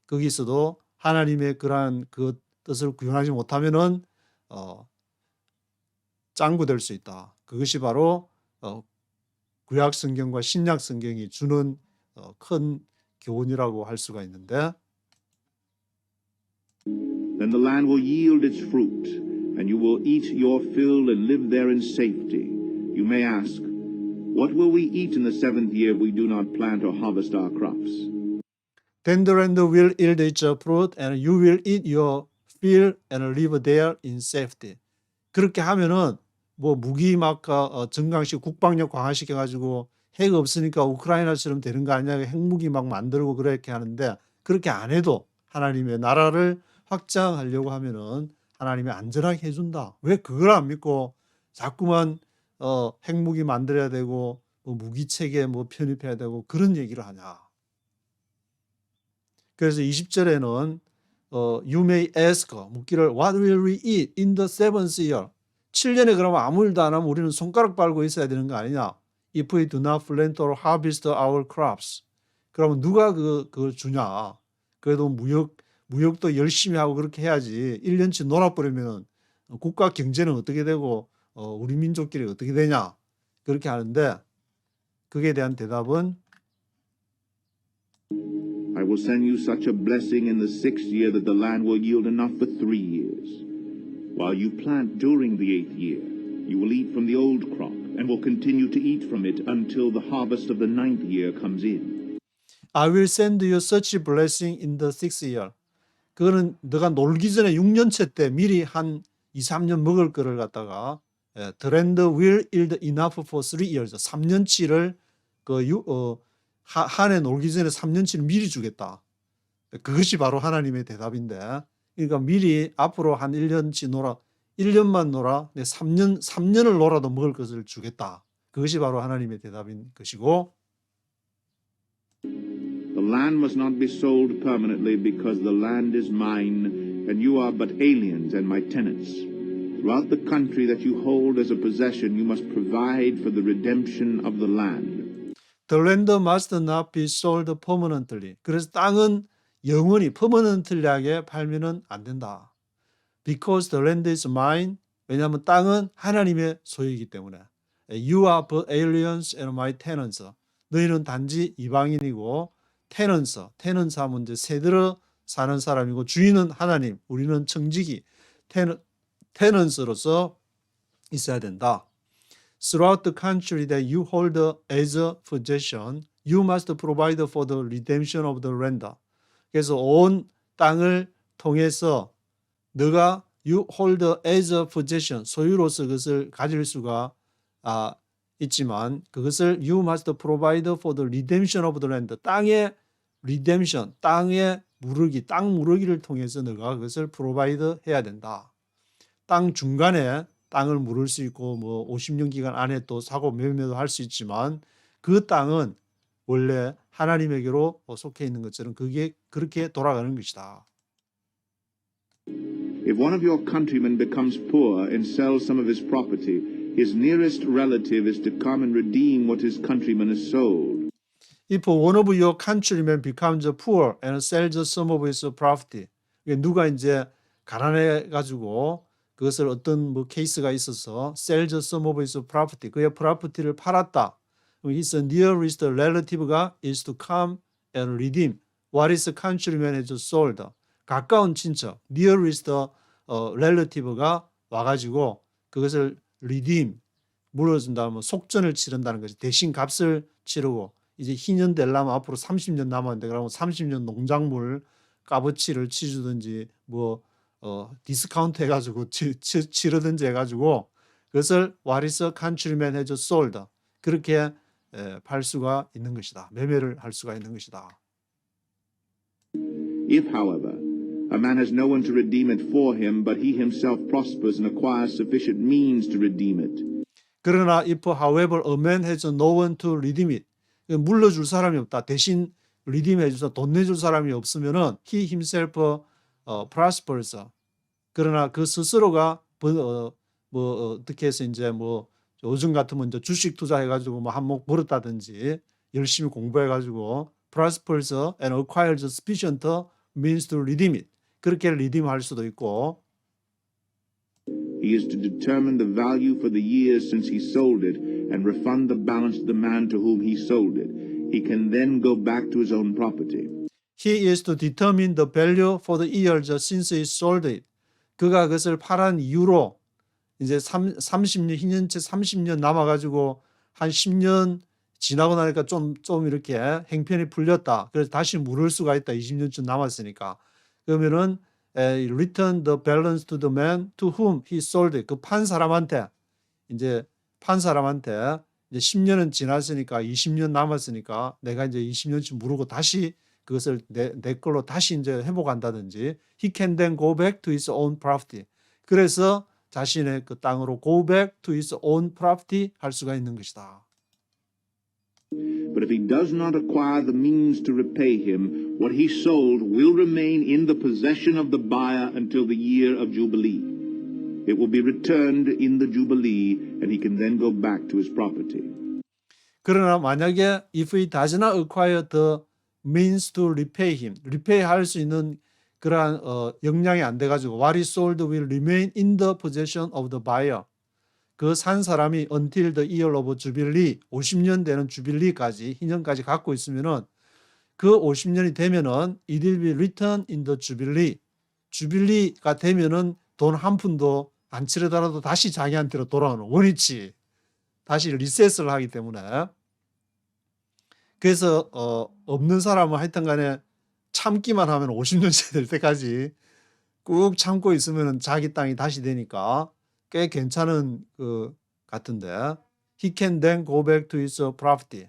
거기서도 하나님의 그러한 그 뜻을 구현하지 못하면은 짱구 될 수 있다. 그것이 바로 구약 성경과 신약 성경이 주는 큰 교훈이라고 할 수가 있는데 Then the land will yield its fruit, and you will eat your fill and live there in safety. You may ask, what will we eat in the seventh year if we do not plant or harvest our crops? Then the land will yield its fruit, and you will eat your fill and live there in safety. 그렇게 하면은 뭐 무기 막 증강시키고 국방력 강화시켜 가지고 핵 없으니까 우크라이나처럼 되는 거 아니냐 핵무기 막 만들고 그렇게 하는데 그렇게 안 해도 하나님의 나라를 확장하려고 하면은 하나님이 안전하게 해준다. 왜 그걸 안 믿고 자꾸만 핵무기 만들어야 되고 뭐 무기 체계 뭐 편입해야 되고 그런 얘기를 하냐. 그래서 20절에는 you may ask 묻기를 what will we eat in the seventh year? 7년에 그러면 아무 일도 안 하면 우리는 손가락 빨고 있어야 되는 거 아니냐? If we do not plant or harvest our crops. 그러면 누가 그걸 주냐? 그래도 무역도 열심히 하고 그렇게 해야지 1년치 놀아버리면 국가 경제는 어떻게 되고 우리 민족끼리 어떻게 되냐? 그렇게 하는데 그에 대한 대답은 I will send you such a blessing in the 6th year that the land will yield enough for 3 years. While you plant during the 8th year, you will eat from the old crop and will continue to eat from it until the harvest of the 9th year comes in. I will send you such a blessing in the 6th year. 그거는 너가 놀기 전에 6년째 때 미리 한 2, 3년 먹을 거를 갖다가 the land will yield enough for 3 years. 3년치를 한 해 놀기 전에 3년치를 미리 주겠다. 그것이 바로 하나님의 대답인데 그러니까 미리 앞으로 한 1년치 놀아 1년만 놀아 3년을 놀아도 먹을 것을 주겠다. 그것이 바로 하나님의 대답인 것이고 The land must not be sold permanently because the land is mine and you are but aliens and my tenants. Throughout the country that you hold as a possession, you must provide for the redemption of the land. The land must not be sold permanently. 그래서 땅은 영원히 permanently하게 팔면은 안 된다. Because the land is mine. 왜냐하면 땅은 하나님의 소유이기 때문에. You are but aliens and my tenants. 너희는 단지 이방인이고 tenants 하면 이제 새들어 사는 사람이고 주인은 하나님. 우리는 청지기 tenants로서 있어야 된다. Throughout the country that you hold as a possession, you must provide for the redemption of the land. 그래서 온 땅을 통해서 너가 you hold as a possession, 소유로서 그것을 가질 수가 있지만 그것을 you must provide for the redemption of the land. 땅의 redemption, 땅의 무르기, 땅 무르기를 통해서 너가 그것을 provide 해야 된다. 땅 중간에 땅을 물을 수 있고 뭐 50년 기간 안에 또 사고 매매도 할 수 있지만 그 땅은 원래 하나님에게로 속해 있는 것처럼 그게 그렇게 돌아가는 것이다. If one of your countrymen becomes poor and sells some of his property, his nearest relative is to come and redeem what his countryman has sold. If one of your countrymen becomes poor and sells some of his property, 누가 이제 가난해 가지고 그것을 어떤 뭐 케이스가 있어서 sells some of his property, 그의 프로퍼티를 팔았다. His nearest relative가 is to come and redeem what his countryman has sold. 가까운 친척, nearest relative가 와가지고 그것을 redeem, 물어준다, 뭐 속전을 치른다는 것이 대신 값을 치르고 이제 희년 되려면 앞으로 30년 남았는데 그러면 30년 농작물 값어치를 치주든지 뭐 디스카운트 해가지고 치르든지 해가지고 그것을 what his countryman has sold 그렇게 팔 수가 있는 것이다. 매매를 할 수가 있는 것이다. If, however, a man has no one to redeem it for him, but he himself prospers and acquires sufficient means to redeem it. 그러나 if however a man has no one to redeem it, 물러줄 사람이 없다. 대신 redeem 해줘서 돈 내줄 사람이 없으면은 he himself prospers. 그러나 그 스스로가 어떻게 해서 이제 뭐 요즘 같으면 이제 주식 투자해가지고 뭐 한몫 벌었다든지 열심히 공부해가지고 prospers and acquires sufficient means to redeem it. 그렇게 redeem할 수도 있고. He is to determine the value for the years since he sold it and refund the balance to the man to whom he sold it. He can then go back to his own property. He is to determine the value for the years since he sold it. 그가 그것을 팔은 이후로 이제 30년, 희년채 30년 남아가지고 한 10년 지나고 나니까 좀 이렇게 행편이 풀렸다. 그래서 다시 물을 수가 있다. 20년쯤 남았으니까. 그러면은 return the balance to the man to whom he sold it. 그 판 사람한테 이제 10년은 지났으니까 20년 남았으니까 내가 이제 20년쯤 물고 다시 그것을 내 걸로 다시 이제 회복한다든지 he can then go back to his own property. 그래서 자신의 그 땅으로 go back to his own property 할 수가 있는 것이다. But if he does not acquire the means to repay him, what he sold will remain in the possession of the buyer until the year of Jubilee. It will be returned in the Jubilee, and he can then go back to his property. 그러나 만약에 if he does not acquire the means to repay him, repay 할 수 있는 그러한 역량이 안 돼가지고 what he sold will remain in the possession of the buyer. 그 산 사람이 until the year of jubilee, 50년 되는 주빌리까지, 희년까지 갖고 있으면은 그 50년이 되면은 it will be returned in the jubilee. 주빌리가 되면은 돈 한 푼도 안 치르더라도 다시 자기한테로 돌아오는 원위치. 다시 리셋을 하기 때문에. 그래서 없는 사람은 하여튼 간에 참기만 하면 50년째 될 때까지 꾹 참고 있으면 자기 땅이 다시 되니까 꽤 괜찮은 그 같은데 he can then go back to his property.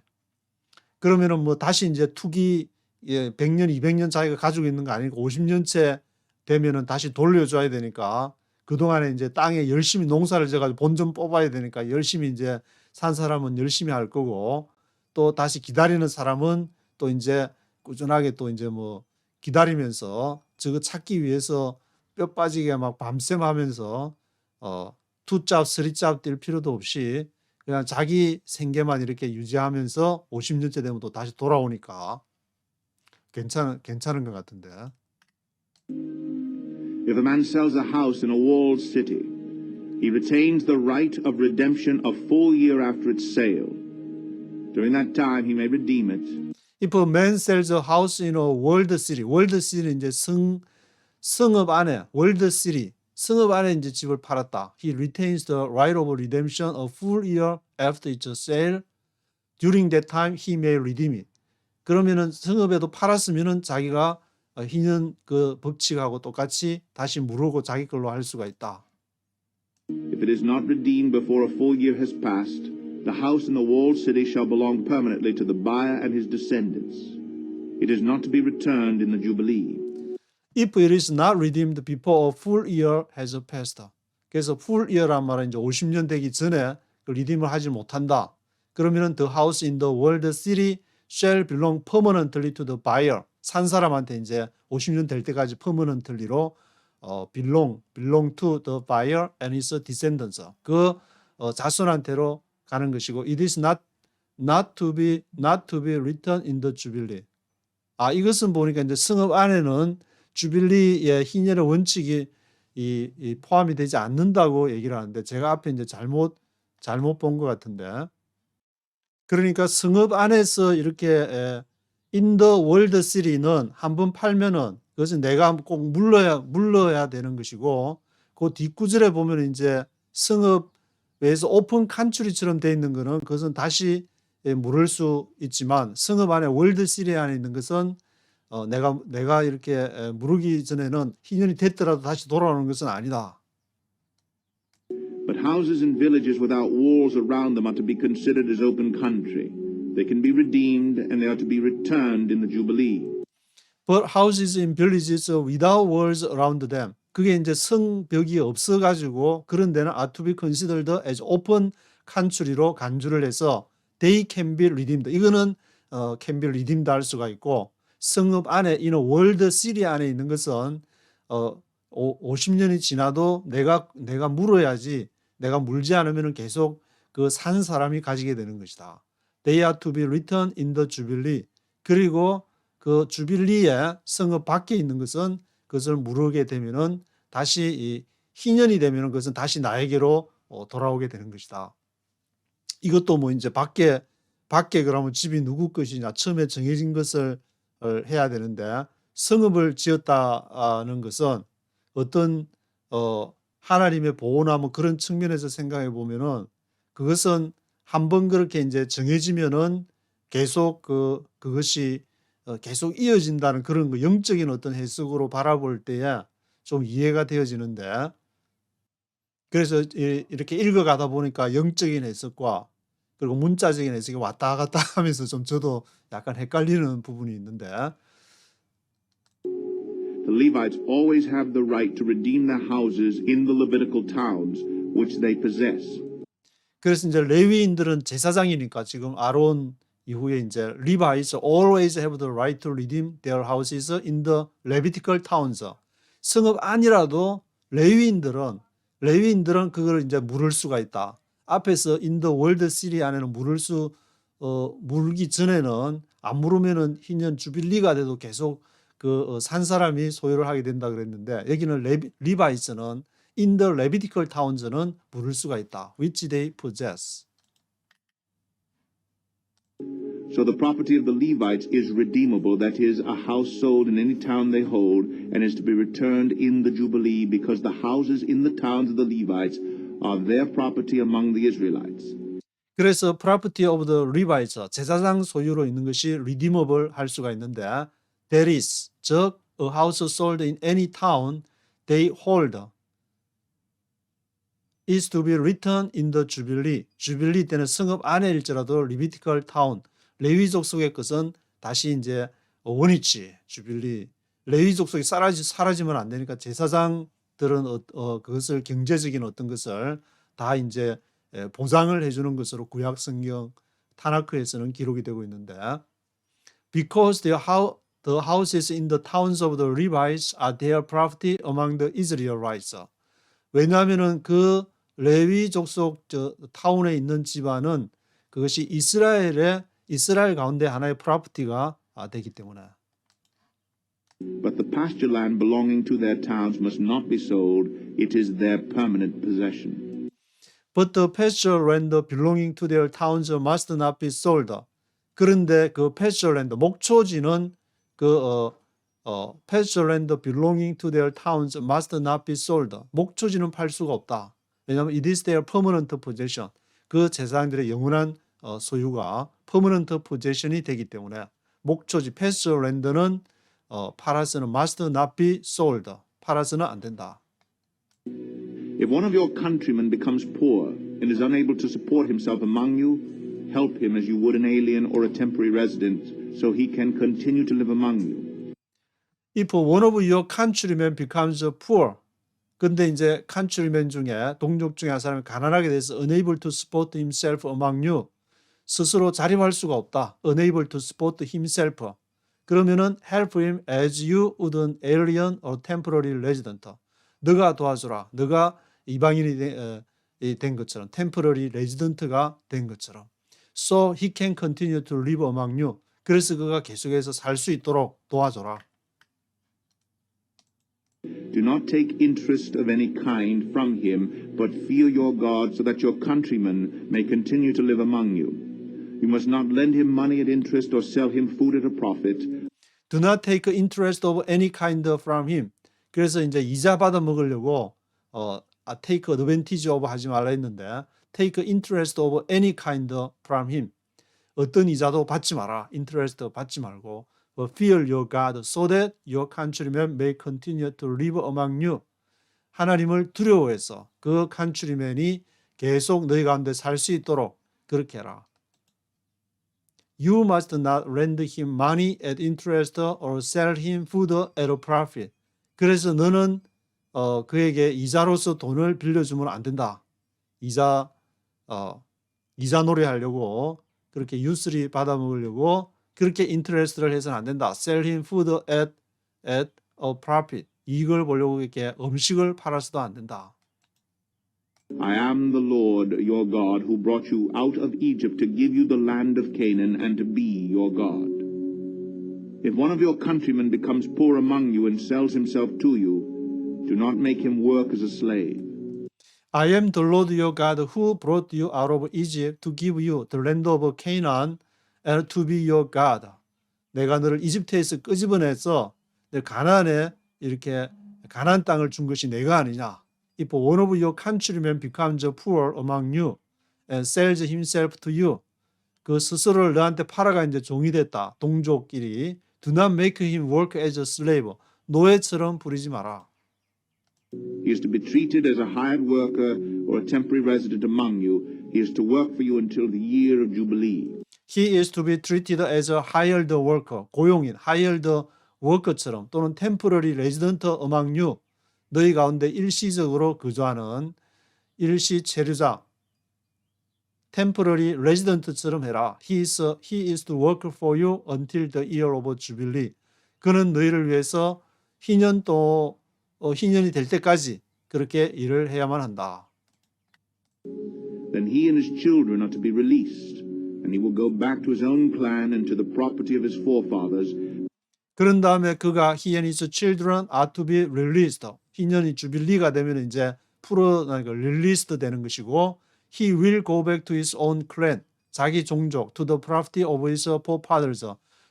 그러면은 뭐 다시 이제 투기 100년, 200년 자기가 가지고 있는 거 아니니까 50년째 되면은 다시 돌려줘야 되니까 그동안에 이제 땅에 열심히 농사를 져가지고 본 좀 뽑아야 되니까 열심히 이제 산 사람은 열심히 할 거고 또 다시 기다리는 사람은 또 이제 꾸준하게 또 이제 뭐 기다리면서 저거 찾기 위해서 뼈 빠지게 막 밤샘 하면서 투잡, 쓰리잡 뛸 필요도 없이 그냥 자기 생계만 이렇게 유지하면서 50년째 되면 또 다시 돌아오니까 괜찮은 것 같은데. If a man sells a house in a walled city, he retains the right of redemption a full year after its sale. During that time, he may redeem it. If a man sells a house in a walled city, walled city는 이제 성읍 안에, walled city, 성읍 안에 이제 집을 팔았다. He retains the right of redemption a full year after its sale. During that time, he may redeem it. 그러면은 성읍에도 팔았으면은 자기가 희년 그 법칙하고 똑같이 다시 물고 자기 걸로 할 수가 있다. If it is not redeemed before a full year has passed, the house in the walled city shall belong permanently to the buyer and his descendants. It is not to be returned in the Jubilee. If it is not redeemed before a full year has passed. 그래서 full year란 말은 이제 50년 되기 전에 그 리딤을 하지 못한다. 그러면은 the house in the walled city shall belong permanently to the buyer. 산 사람한테 이제 50년 될 때까지 permanently로 belong to the buyer and his descendants. 그 자손한테로 가는 것이고, it is not to be returned in the jubilee. 이것은 보니까 이제 성읍 안에는 주빌리의 희년의 원칙이 포함이 되지 않는다고 얘기를 하는데, 제가 앞에 이제 잘못 본 것 같은데, 그러니까 성읍 안에서 이렇게 in the world city는 한 번 팔면은 그것은 내가 꼭 물러야 되는 것이고, 그 뒷구절에 보면 이제 성읍에서 오픈 칸츄리처럼 돼 있는 거는 그것은 다시 물을 수 있지만, 성읍 안에 월드 시리 안에 있는 것은 내가 이렇게 물기 전에는 희년이 됐더라도 다시 돌아오는 것은 아니다. But houses in villages without walls around them are to be considered as open country. They can be redeemed and they are to be returned in the Jubilee. But houses in villages without walls around them. 그게 이제 성벽이 없어가지고 그런 데는 are to be considered as open country로 간주를 해서 they can be redeemed. 이거는 can be redeemed 할 수가 있고, 성읍 안에 in a world city 안에 있는 것은 50년이 지나도 내가 물어야지, 내가 물지 않으면 계속 그 산 사람이 가지게 되는 것이다. They are to be returned in the jubilee. 그리고 그 주빌리에 성읍 밖에 있는 것은 그것을 물게 되면은 다시 이 희년이 되면은 그것은 다시 나에게로 돌아오게 되는 것이다. 이것도 뭐 이제 밖에 그러면 집이 누구 것이냐, 처음에 정해진 것을 해야 되는데, 성읍을 지었다는 것은 어떤 하나님의 보호나 뭐 그런 측면에서 생각해 보면은 그것은 한번 그렇게 이제 정해지면은 계속 그것이 계속 이어진다는 그런 거, 영적인 어떤 해석으로 바라볼 때에 좀 이해가 되어지는데, 그래서 이렇게 읽어가다 보니까 영적인 해석과 그리고 문자적인 해석이 왔다 갔다 하면서 좀 저도 약간 헷갈리는 부분이 있는데, The Levites always have the right to redeem their houses in the Levitical towns which they possess. 그래서 이제 레위인들은 제사장이니까 지금 아론 이후에 이제 Levites always have the right to redeem their houses in the Levitical towns. 성읍 아니라도 레위인들은 그걸 이제 물을 수가 있다. 앞에서 in the world city 안에는 물기 전에는 안 물으면은 희년 주빌리가 돼도 계속 그 산 사람이 소유를 하게 된다 그랬는데, 여기는 리바이스는 in the Levitical towns는 물을 수가 있다. which they possess. So the property of the Levites is redeemable, that is, a house sold in any town they hold, and is to be returned in the Jubilee, because the houses in the towns of the Levites are their property among the Israelites. 그래서 property of the Levites, 제사장 소유로 있는 것이 redeemable 할 수가 있는데, that is, 즉 a house sold in any town they hold is to be returned in the Jubilee. 주빌리 때는 성읍 안에일지라도 Levitical town, 레위족 속의 것은 다시 이제 원위치, 주빌리, 레위족 속이 사라지면 안 되니까 제사장들은 그것을 경제적인 어떤 것을 다 이제 보상을 해주는 것으로 구약 성경 타나크에서는 기록이 되고 있는데, because the houses in the towns of the Levites are their property among the Israelites. 왜냐하면은 그 레위 족속 타운에 있는 집안은 그것이 이스라엘 가운데 하나의 프로퍼티가 되기 때문에. But the pasture land belonging to their towns must not be sold. It is their permanent possession. But the pasture land belonging to their towns must not be sold. 그런데 그 pasture land, 목초지는 pasture land belonging to their towns must not be sold. 목초지는 팔 수가 없다. 왜냐하면 it is their permanent possession. 그 제사장들의 영원한 소유가 permanent possession이 되기 때문에 목초지 pasture land는 팔아서는 must not be sold. 팔아서는 안 된다. If one of your countrymen becomes poor and is unable to support himself among you, help him as you would an alien or a temporary resident, so he can continue to live among you. If one of your countrymen becomes poor, 근데 이제 countrymen 중에 동족 중에 한 사람이 가난하게 돼서 unable to support himself among you, 스스로 자립할 수가 없다. unable to support himself. 그러면은 help him as you would an alien or temporary resident. 너가 도와주라. 너가 이방인이 된 것처럼 temporary resident가 된 것처럼. So he can continue to live among you. 그래서 그가 계속해서 살 수 있도록 도와줘라. Do not take interest of any kind from him, but fear your God, so that your countrymen may continue to live among you. You must not lend him money at interest or sell him food at a profit. Do not take interest of any kind from him. 그래서 이제 이자 받아 먹으려고 take advantage of 하지 말라 했는데 take interest of any kind from him. 어떤 이자도 받지 마라. interest 받지 말고 but fear your God so that your countrymen may continue to live among you. 하나님을 두려워해서 그 countrymen이 계속 너희 가운데 살 수 있도록 그렇게 해라. You must not lend him money at interest or sell him food at a profit. 그래서 너는 그에게 이자로서 돈을 빌려주면 안 된다. 이자 노래하려고 그렇게 유스리 받아 먹으려고 그렇게 인트레스트를 해서는 안 된다. Sell him food at a profit. 이익을 보려고 이렇게 음식을 팔아서도 안 된다. I am the Lord your God who brought you out of Egypt to give you the land of Canaan and to be your God. If one of your countrymen becomes poor among you and sells himself to you, do not make him work as a slave. I am the Lord your God who brought you out of Egypt to give you the land of Canaan and to be your God. 내가 너를 이집트에서 끄집어내서 내 가나안에 이렇게 가나안 땅을 준 것이 내가 아니냐. If one of your countrymen becomes poor among you and sells himself to you, 그 스스로를 너한테 팔아가 이제 종이 됐다. 동족끼리. Do not make him work as a slave. 노예처럼 부리지 마라. He is to be treated as a hired worker or a temporary resident among you. He is to work for you until the year of Jubilee. He is to be treated as a hired worker, 고용인, hired worker처럼 또는 temporary resident among you, 너희 가운데 일시적으로 거주하는 일시 체류자, temporary resident처럼 해라. He is to work for you until the year of Jubilee. 그는 너희를 위해서 희년이 될 때까지 그렇게 일을 해야만 한다. Then he and his children are to be released, and he will go back to his own clan and to the property of his forefathers. 그런 다음에 그가 he and his children are to be released. 희년이 주빌리가 되면 이제 풀어나니까 released 되는 것이고 he will go back to his own clan. 자기 종족 to the property of his forefathers.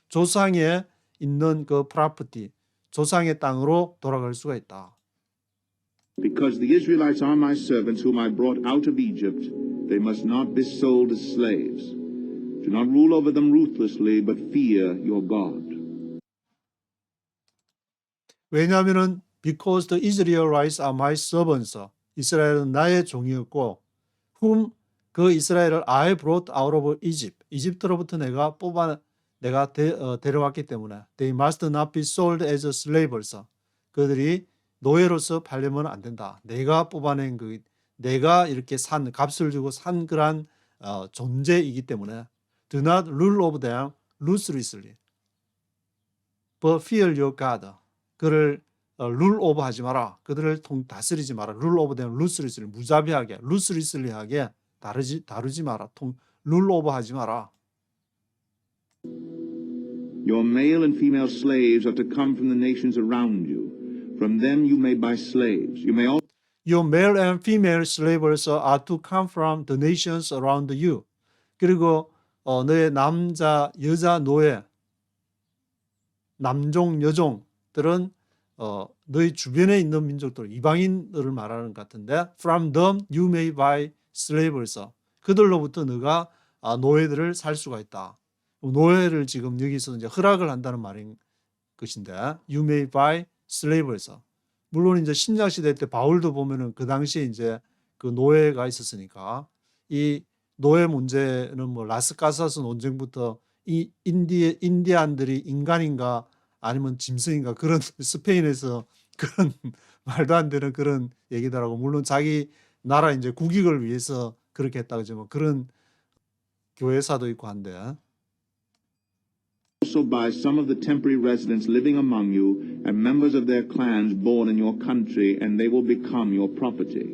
조상에 있는 그 property, 조상의 땅으로 돌아갈 수가 있다. Because the Israelites are my servants whom I brought out of Egypt, they must not be sold as slaves. Do not rule over them ruthlessly, but fear your God. 왜냐하면은 because the Israelites are my servants. 이스라엘은 나의 종이었고 whom 그 이스라엘을 I brought out of Egypt. 이집트로부터 내가 데려왔기 때문에 they must not be sold as slaves. 그들이 노예로서 팔려면 안 된다. 내가 뽑아낸 내가 이렇게 값을 주고 산 그런 존재이기 때문에 do not rule over them ruthlessly, but fear your God. 그를 rule over 하지 마라. 그들을 다스리지 마라. rule over them ruthlessly, 무자비하게, ruthlessly하게 다루지 마라. rule over 하지 마라. Your male and female slaves are to come from the nations around you. From them you may buy slaves. You may also Your male and female slaves are to come from the nations around you. 그리고 너의 남자, 여자 노예, 남종, 여종들은 너희 주변에 있는 민족들, 이방인들을 말하는 것 같은데 From them you may buy slaves. 그들로부터 너가 노예들을 살 수가 있다. 노예를 지금 여기서 이제 허락을 한다는 말인 것인데 You may buy slaves. 물론 이제 신약 시대 때 바울도 보면은 그 당시에 이제 그 노예가 있었으니까 이 노예 문제는 뭐 라스카사스 논쟁부터 이 인디안들이 인간인가 아니면 짐승인가 그런 스페인에서 그런 말도 안 되는 그런 얘기더라고. 물론 자기 나라 이제 국익을 위해서 그렇게 했다 그러지만 그런 교회사도 있고 한데 Also by some of the temporary residents living among you and members of their clans born in your country, and they will become your property.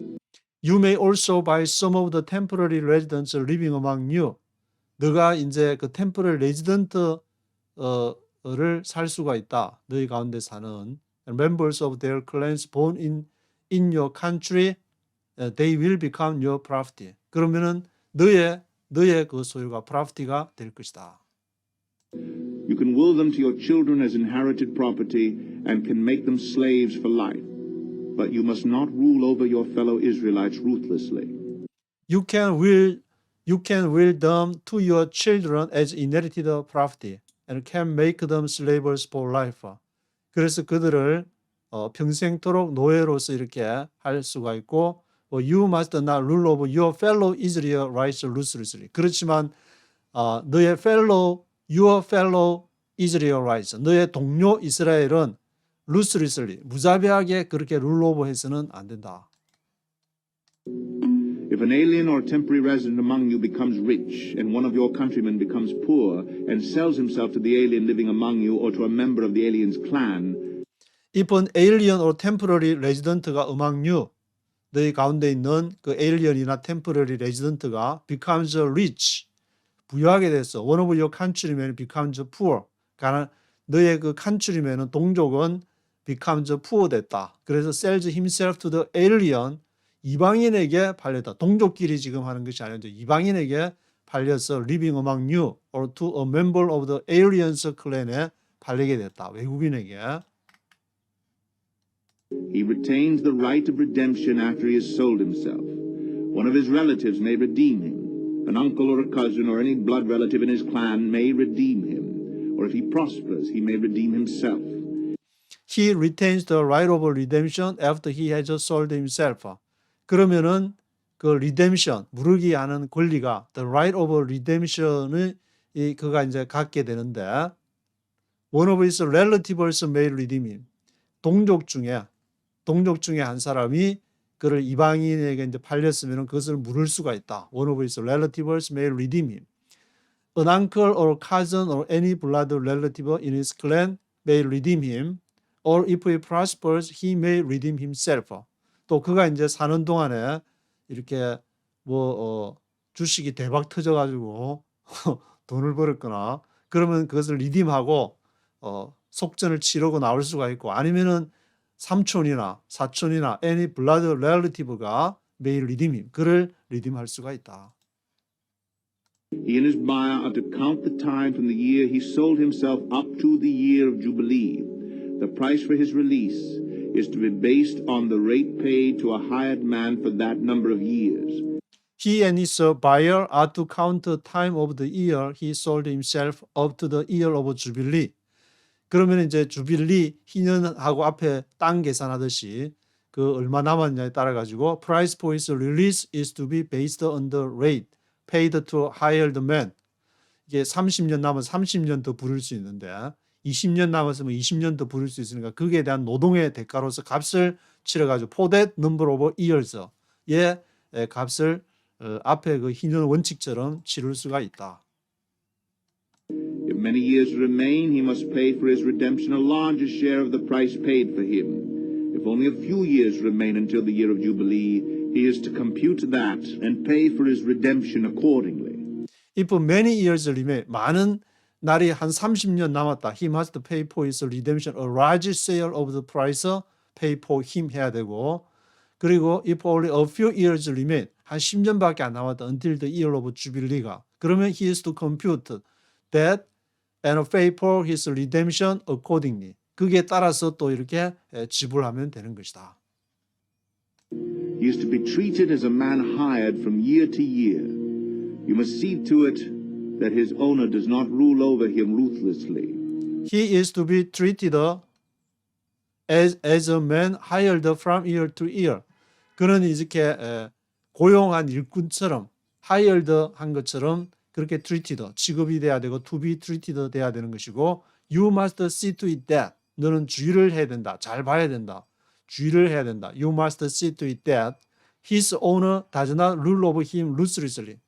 You may also buy some of the temporary residents living among you. 너가 이제 그 temporary resident를 살 수가 있다. 너희 가운데 사는 members of their clans born in your country, they will become your property. 그러면은 너의 그 소유가 property가 될 것이다. You can will them to your children as inherited property and can make them slaves for life. But you must not rule over your fellow Israelites ruthlessly. You can will them to your children as inherited property and can make them slaves for life. 그래서 그들을 평생토록 노예로서 이렇게 할 수가 있고, you must not rule over your fellow Israelites ruthlessly. 그렇지만 your fellow Israelites, 너의 동료 이스라엘은 ruthlessly, 무자비하게 그렇게 룰오버해서는 안 된다. If an alien or temporary resident among you becomes rich, and one of your countrymen becomes poor, and sells himself to the alien living among you or to a member of the alien's clan, If an alien or temporary resident가 among you, 너희 가운데 있는 그 alien이나 temporary resident가 becomes rich, 부유하게 됐어. One of your countrymen becomes poor. 너의 그 countrymen은 동족은 becomes poor 됐다. 그래서 sells himself to the alien, 이방인에게 팔렸다. 동족끼리 지금 하는 것이 아니라 이방인에게 팔려서 living among you or to a member of the alien's clan에 팔리게 됐다. 외국인에게. he retains the right of redemption after he has sold himself. One of his relatives may redeem him. An uncle or a cousin or any blood relative in his clan may redeem him. Or if he prospers, he may redeem himself. He retains the right of redemption after he has sold himself. 그러면은 그 redemption, 무르기 하는 권리가 the right of redemption을 그가 이제 갖게 되는데 one of his relatives may redeem him. 동족 중에 한 사람이 그를 이방인에게 이제 팔렸으면 그것을 물을 수가 있다. One of his relatives may redeem him. An uncle or cousin or any blood relative in his clan may redeem him. Or if he prospers, he may redeem himself. 또 그가 이제 사는 동안에 이렇게 주식이 대박 터져가지고 돈을 벌었거나 그러면 그것을 리딤하고 속전을 치르고 나올 수가 있고 아니면은 삼촌이나 사촌이나 any blood relative가 may redeem him. 그를 리딤할 수가 있다. He and his buyer are to count the time from the year he sold himself up to the year of Jubilee. The price for his release is to be based on the rate paid to a hired man for that number of years. He and his buyer are to count the time of the year he sold himself up to the year of Jubilee. 그러면 이제 주빌리 희년하고 앞에 땅 계산하듯이 그 얼마 남았냐에 따라 가지고 price for his release is to be based on the rate paid to hired man. 이게 30년 남은 30년 더 부를 수 있는데 20년 남았으면 20년 더 부를 수 있으니까 그에 대한 노동의 대가로서 값을 치러가지고 for that number of years의 값을 앞에 그 희년 원칙처럼 치를 수가 있다. If many years remain, he must pay for his redemption a larger share of the price paid for him. If only a few years remain until the year of Jubilee, he is to compute that and pay for his redemption accordingly. If many years remain, 많은 날이 한 30년 남았다. He must pay for his redemption a large share of the price pay for him 해야 되고 그리고 if only a few years remain, 한 10년밖에 안 남았다. Until the year of Jubilee가. 그러면 he is to compute that and pay for his redemption accordingly. 그게 따라서 또 이렇게 지불하면 되는 것이다. He is to be treated as a man hired from year to year. You must see to it that his owner does not rule over him ruthlessly. He is to be treated as a man hired from year to year. 그는 이렇게 고용한 일꾼처럼 hired 한 것처럼 그렇게 treated, 취급이 돼야 되고 to be treated 돼야 되는 것이고 you must see to it that 너는 주의를 해야 된다. 잘 봐야 된다. 주의를 해야 된다. You must see to it that his owner does not rule over him ruthlessly.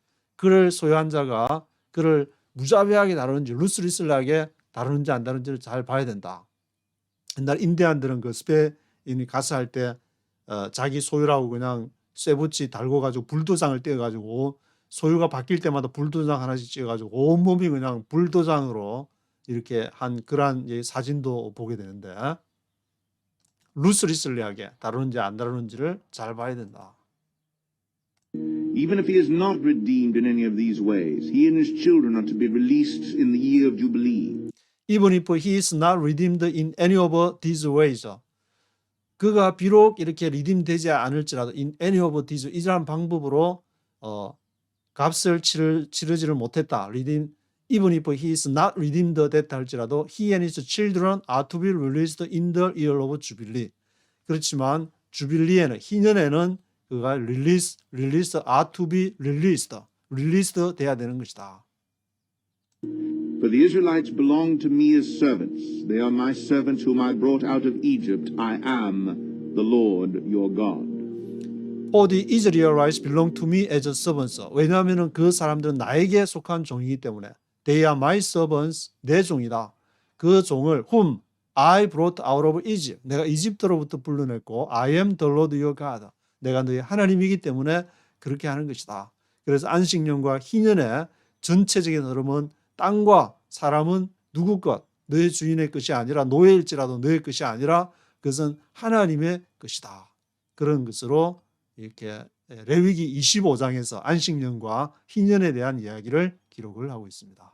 그를 소유한 자가 그를 무자비하게 다루는지 루스리슬하게 다루는지 안 다루는지를 잘 봐야 된다. 옛날 인디안들은 그 스페인이 가서 할 때 자기 소유라고 그냥 쇠붙이 달고 가지고 불도장을 떼어 가지고 소유가 바뀔 때마다 불도장 하나씩 찍어 가지고 온몸이 그냥 불도장으로 이렇게 한 그러한 사진도 보게 되는데 루스리슬리하게 다루는지 안 다루는지를 잘 봐야 된다. Even if he is not redeemed in any of these ways, he and his children are to be released in the year of Jubilee. Even if he is not redeemed in any of these ways. 그가 비록 이렇게 리딤되지 않을지라도 in any of these 이러한 방법으로 값을 치르지를 못했다. Even if he is not redeemed 됐다 할지라도 he and his children are to be released in the year of Jubilee. 그렇지만 주빌리에는 희년에는 그가 released are to be released 돼야 되는 것이다. For the Israelites belong to me as servants. They are my servants whom I brought out of Egypt. I am the Lord your God. For the Israelites belong to me as servants. 왜냐하면 그 사람들은 나에게 속한 종이기 때문에 They are my servants. 내 종이다. 그 종을 whom I brought out of Egypt. 내가 이집트로부터 불러냈고 I am the Lord your God. 내가 너희 하나님이기 때문에 그렇게 하는 것이다. 그래서 안식년과 희년의 전체적인 흐름은 땅과 사람은 누구 것, 너의 주인의 것이 아니라 노예일지라도 너의 것이 아니라 그것은 하나님의 것이다. 그런 것으로 이렇게 레위기 25장에서 안식년과 희년에 대한 이야기를 기록을 하고 있습니다.